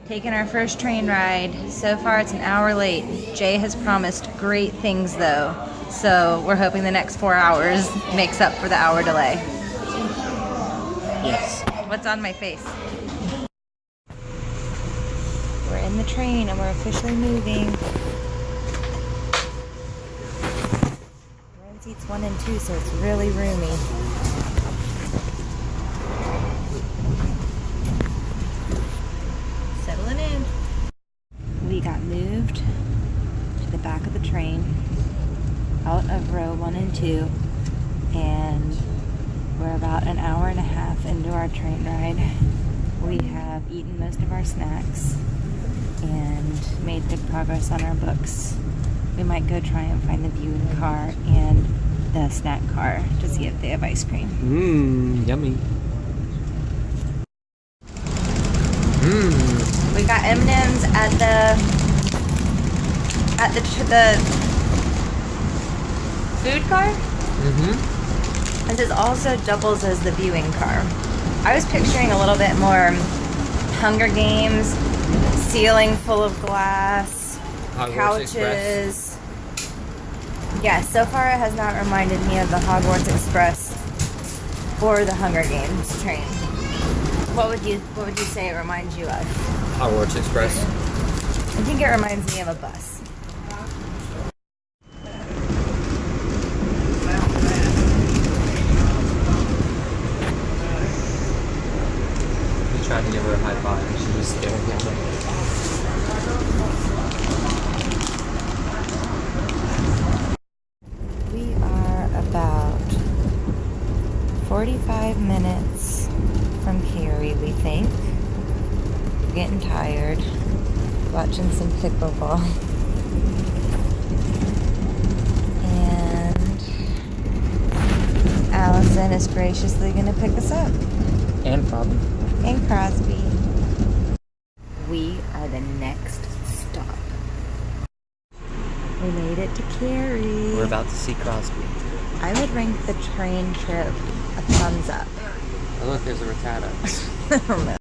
Taking our first train ride. So far it's an hour late. Jay has promised great things though. So we're hoping the next 4 hours makes up for the hour delay. Yes. What's on my face? We're in the train and we're officially moving. We're in seats 1 and 2, so it's really roomy. Settling in. We got moved to the back of the train, out of row 1 and 2, and we're about an hour and a half into our train ride. We have eaten most of our snacks and made good progress on our books. We might go try and find the viewing car and the snack car to see if they have ice cream. Mmm, yummy. We got M&Ms at the food car. And this also doubles as the viewing car. I was picturing a little bit more Hunger Games, ceiling full of glass, couches. Yeah, so far it has not reminded me of the Hogwarts Express or the Hunger Games train. What would you say it reminds you of? Hogwarts Express. I think it reminds me of a bus. He's trying to give her a high five and she's just staring at him. We are about 45 minutes from Cary, we think. We're getting tired. Watching some pickleball. And Allison is graciously going to pick us up. And Crosby. And Crosby. We are the next stop. We made it to Cary. We're about to see Crosby. I would rank the train trip a thumbs up. Oh look, there's a Rattata. I don't know.